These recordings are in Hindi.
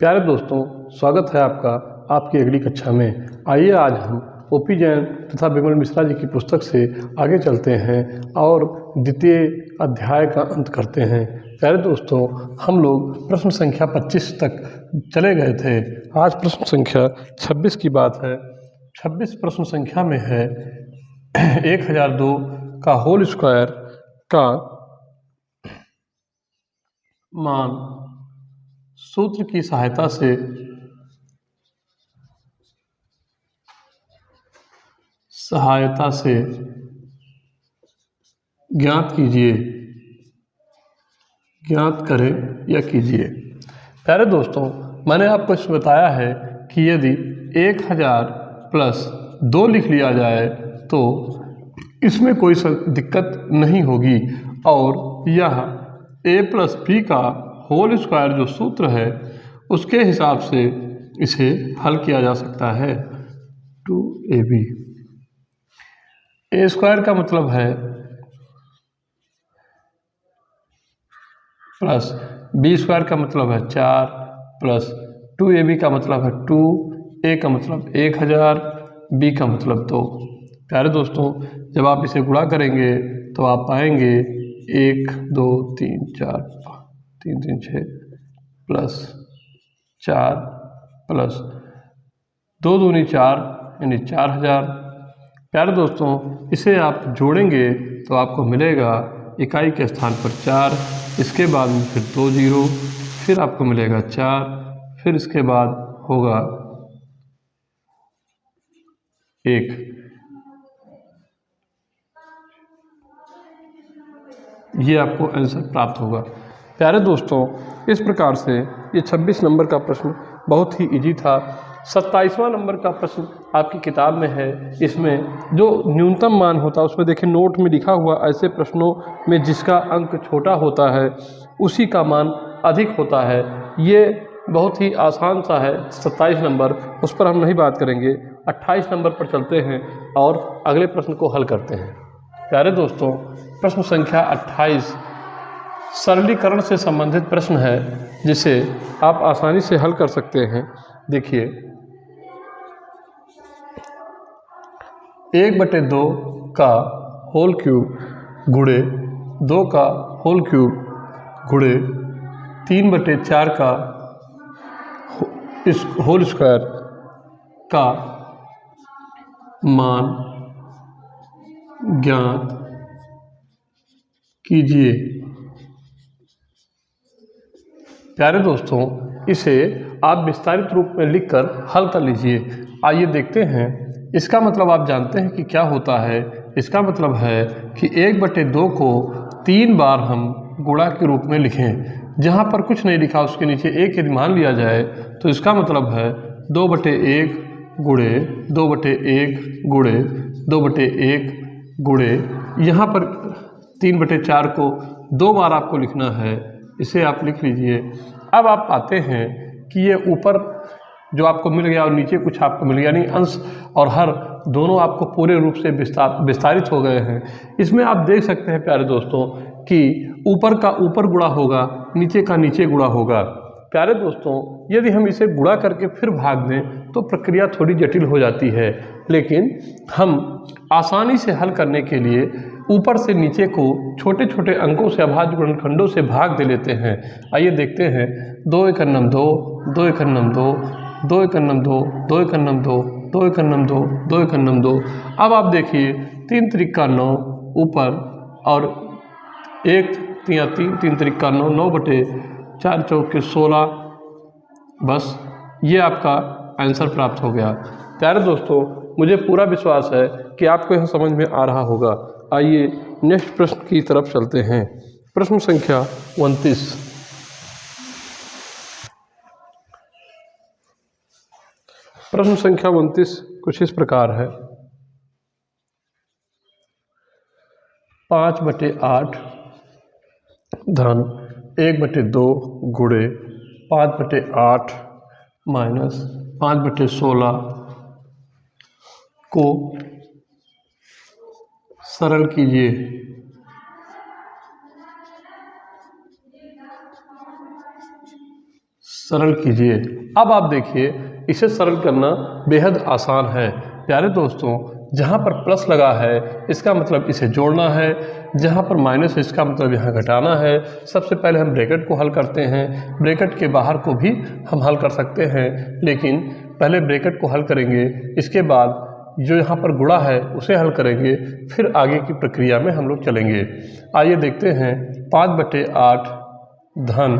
प्यारे दोस्तों, स्वागत है आपका आपकी अगली कक्षा में। आइए आज हम ओपी जैन तथा विमल मिश्रा जी की पुस्तक से आगे चलते हैं और द्वितीय अध्याय का अंत करते हैं। प्यारे दोस्तों, हम लोग प्रश्न संख्या 25 तक चले गए थे। आज प्रश्न संख्या 26 की बात है। 26 प्रश्न संख्या में है 1002 का होल स्क्वायर का मान सूत्र की सहायता से ज्ञात करें या कीजिए। प्यारे दोस्तों, मैंने आपको इसमें बताया है कि यदि 1000 प्लस 2 लिख लिया जाए तो इसमें कोई दिक्कत नहीं होगी और यह a प्लस बी का होल स्क्वायर जो सूत्र है उसके हिसाब से इसे हल किया जा सकता है। 2ab ए स्क्वायर का मतलब है प्लस बी स्क्वायर का मतलब है 4 प्लस 2ab का मतलब है 2, a का मतलब 1000, b का मतलब 2। प्यारे दोस्तों, जब आप इसे गुणा करेंगे तो आप पाएंगे 1 2 3 4 3 3 6 प्लस 4 प्लस 2 दूनी 4 यानी 4000। प्यारे दोस्तों, इसे आप जोड़ेंगे तो आपको मिलेगा इकाई के स्थान पर 4, इसके बाद में फिर 2 जीरो, फिर आपको मिलेगा 4, फिर इसके बाद होगा 1। ये आपको आंसर प्राप्त होगा। प्यारे दोस्तों, इस प्रकार से ये 26 नंबर का प्रश्न बहुत ही इजी था। 27वां नंबर का प्रश्न आपकी किताब में है। इसमें जो न्यूनतम मान होता है उसमें देखिए नोट में लिखा हुआ, ऐसे प्रश्नों में जिसका अंक छोटा होता है उसी का मान अधिक होता है। ये बहुत ही आसान सा है 27 नंबर, उस पर हम नहीं बात करेंगे। 28 नंबर पर चलते हैं और अगले प्रश्न को हल करते हैं। प्यारे दोस्तों, प्रश्न संख्या 28 सरलीकरण से संबंधित प्रश्न है जिसे आप आसानी से हल कर सकते हैं। देखिए, 1/2 का होल क्यूब गुणे 2 का होल क्यूब गुणे 3/4 का इस होल स्क्वायर का मान ज्ञात कीजिए। प्यारे दोस्तों, इसे आप विस्तारित रूप में लिखकर हल कर लीजिए। आइए देखते हैं। इसका मतलब आप जानते हैं कि क्या होता है। इसका मतलब है कि 1/2 को 3 बार हम गुणा के रूप में लिखें। जहाँ पर कुछ नहीं लिखा उसके नीचे 1 यदि मान लिया जाए तो इसका मतलब है 2/1 गुणे 2/1 गुणे 2/1 गुणे, यहाँ पर 3/4 को 2 बार आपको लिखना है। इसे आप लिख लीजिए। अब आप पाते हैं कि ये ऊपर जो आपको मिल गया और नीचे कुछ आपको मिल गया, यानी अंश और हर दोनों आपको पूरे रूप से विस्तारित हो गए हैं। इसमें आप देख सकते हैं प्यारे दोस्तों कि ऊपर का ऊपर गुणा होगा, नीचे का नीचे गुणा होगा। प्यारे दोस्तों, यदि हम इसे गुणा करके फिर भाग दें तो प्रक्रिया थोड़ी जटिल हो जाती है, लेकिन हम आसानी से हल करने के लिए ऊपर से नीचे को छोटे छोटे अंकों से अभाज्य गुणनखंडों से भाग दे लेते हैं। आइए देखते हैं। 2 × 2 2 × 2 2 × 2 2 × 2 2 × 2 2 × 2। अब आप देखिए 3 × 9 ऊपर और 1 × 3 3 × 9 9/4 × 16। बस ये आपका आंसर प्राप्त हो गया। प्यारे दोस्तों, मुझे पूरा विश्वास है कि आपको यह समझ में आ रहा होगा। आइए नेक्स्ट प्रश्न की तरफ चलते हैं। प्रश्न संख्या 29। प्रश्न संख्या 29 कुछ इस प्रकार है। 5/8 धन 1/2 गुणे 5/8 माइनस 5/16 को सरल कीजिए। सरल कीजिए। अब आप देखिए इसे सरल करना बेहद आसान है। प्यारे दोस्तों, जहाँ पर प्लस लगा है इसका मतलब इसे जोड़ना है, जहाँ पर माइनस है इसका मतलब यहाँ घटाना है। सबसे पहले हम ब्रैकेट को हल करते हैं, ब्रैकेट के बाहर को भी हम हल कर सकते हैं, लेकिन पहले ब्रैकेट को हल करेंगे, इसके बाद जो यहाँ पर गुणा है उसे हल करेंगे, फिर आगे की प्रक्रिया में हम लोग चलेंगे। आइए देखते हैं 5/8 धन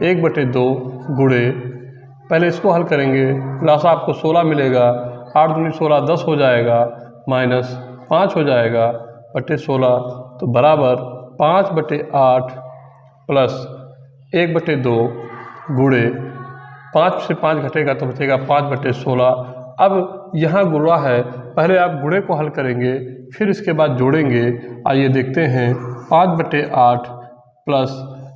1/2 गुणे, पहले इसको हल करेंगे, लासा आपको 16 मिलेगा, 8 दूनी 16 10 हो जाएगा, माइनस 5 हो जाएगा बटे 16, तो बराबर 5/8 प्लस 1/2 गुणे 5 से 5 घटेगा तो बचेगा 5/16। अब यहाँ गुणा है, पहले आप गुणे को हल करेंगे, फिर इसके बाद जोड़ेंगे। आइए देखते हैं 5/8 प्लस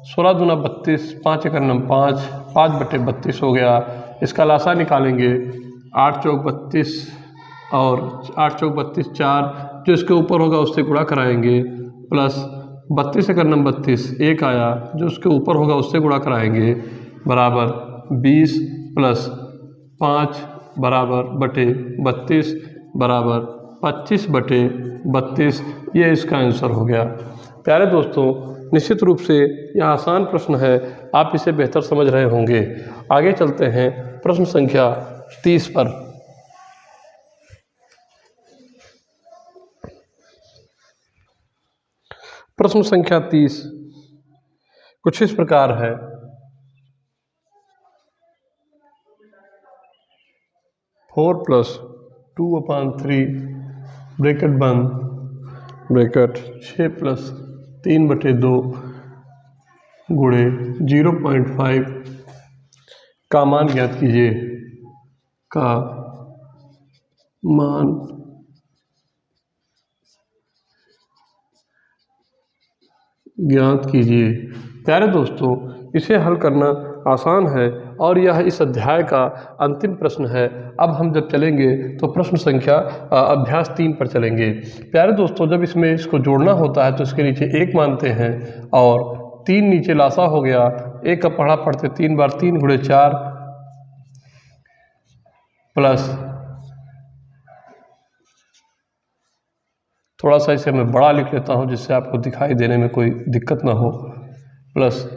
16 दूना 32, 5 × 9 5, 5/32 हो गया। इसका लासा निकालेंगे, 8 चौक 32 और 8 चौक 32 4, जो इसके ऊपर होगा उससे गुणा कराएंगे, प्लस 32 × 9 32 1 आया, जो उसके ऊपर होगा उससे गुणा कराएंगे, बराबर 20 प्लस 5 बराबर बटे 32 बराबर 25/32। ये इसका आंसर हो गया। प्यारे दोस्तों, निश्चित रूप से यह आसान प्रश्न है, आप इसे बेहतर समझ रहे होंगे। आगे चलते हैं प्रश्न संख्या 30 पर। प्रश्न संख्या 30 कुछ इस प्रकार है। फोर प्लस 2/3 ब्रैकेट बंद ब्रैकेट 6 प्लस 3/2 गुणे 0.5 का मान ज्ञात कीजिए, का मान ज्ञात कीजिए। प्यारे दोस्तों, इसे हल करना आसान है और यह इस अध्याय का अंतिम प्रश्न है। अब हम जब चलेंगे तो प्रश्न संख्या अभ्यास 3 पर चलेंगे। प्यारे दोस्तों, जब इसमें इसको जोड़ना होता है तो इसके नीचे 1 मानते हैं और 3 नीचे लासा हो गया, 1 का पढ़ा पढ़ते 3 बार 3 गुणे 4 प्लस, थोड़ा सा इसे मैं बड़ा लिख लेता हूँ जिससे आपको दिखाई देने में कोई दिक्कत ना हो, प्लस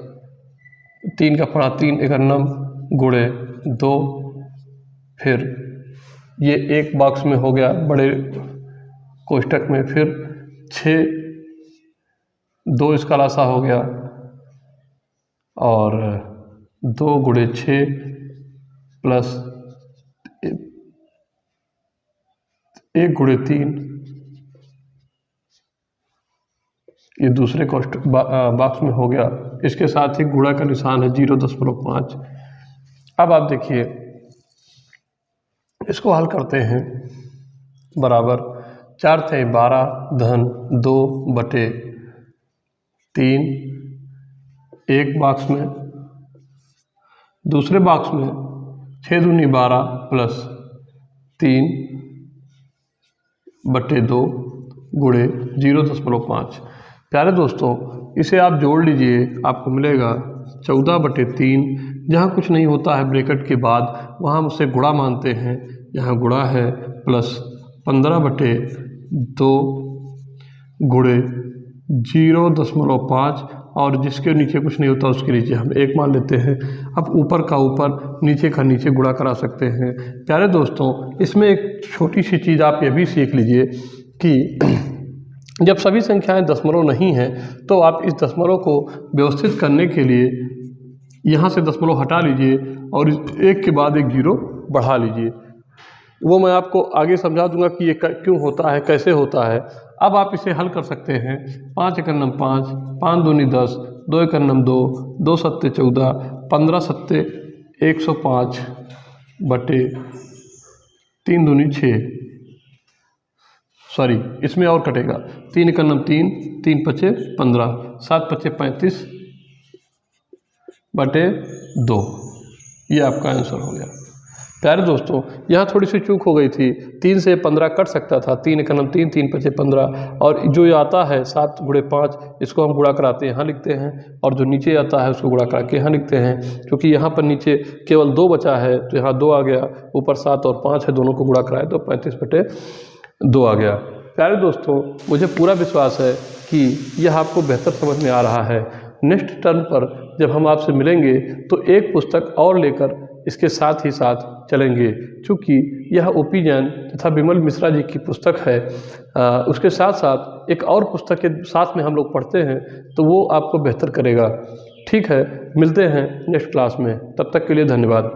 3 का पढ़ा 3 × 9 गुणे 2, फिर ये एक बॉक्स में हो गया बड़े कोष्ठक में, फिर 6 2 इसका लासा हो गया और 2 गुणे 6 प्लस 1 गुणे 3, ये दूसरे बॉक्स में हो गया। इसके साथ ही गुणा का निशान है 0.5। अब आप देखिए इसको हल करते हैं, बराबर 4 × 12 धन 2/3, एक बॉक्स में, दूसरे बॉक्स में 6 दूनी 12 प्लस 3/2 गुणे 0.5। प्यारे दोस्तों, इसे आप जोड़ लीजिए, आपको मिलेगा 14/3। जहाँ कुछ नहीं होता है ब्रैकेट के बाद वहाँ हम उसे गुणा मानते हैं, यहाँ गुणा है, प्लस 15/2 गुणे 0.5 और जिसके नीचे कुछ नहीं होता उसके नीचे हम 1 मान लेते हैं। अब ऊपर का ऊपर नीचे का नीचे गुणा करा सकते हैं। प्यारे दोस्तों, इसमें एक छोटी सी चीज़ आप यह भी सीख लीजिए कि जब सभी संख्याएं दशमलव नहीं हैं तो आप इस दशमलव को व्यवस्थित करने के लिए यहाँ से दशमलव हटा लीजिए और एक के बाद एक 0 बढ़ा लीजिए। वो मैं आपको आगे समझा दूंगा कि ये क्यों होता है, कैसे होता है। अब आप इसे हल कर सकते हैं। 5 × 9 5, 5 दूनी 10, 2 × 9 2, 2 सत्ते 14, 15 सत्ते 105 बटे 3 दूनी 6, सॉरी इसमें और कटेगा, 3 × 9 3, 3 × 5 15, 7 × 5 35 बटे 2। ये आपका आंसर हो गया। प्यारे दोस्तों, यहाँ थोड़ी सी चूक हो गई थी। 3 से 15 कट सकता था। 3 एक 3, 3 5 15, और जो ये आता है 7 गुणे 5, इसको हम गुणा कराते यहाँ लिखते हैं, और जो नीचे आता है उसको गुणा करा के यहाँ लिखते हैं। क्योंकि यहाँ पर नीचे केवल 2 बचा है तो यहाँ 2 आ गया, ऊपर 7 और 5 है, दोनों को गुणा कराए तो 35/2 आ गया। प्यारे दोस्तों, मुझे पूरा विश्वास है कि यह आपको बेहतर समझ में आ रहा है। नेक्स्ट टर्म पर जब हम आपसे मिलेंगे तो एक पुस्तक और लेकर इसके साथ ही साथ चलेंगे। चूँकि यह ओ.पी. जैन तथा विमल मिश्रा जी की पुस्तक है, उसके साथ साथ एक और पुस्तक के साथ में हम लोग पढ़ते हैं तो वो आपको बेहतर करेगा। ठीक है, मिलते हैं नेक्स्ट क्लास में, तब तक के लिए धन्यवाद।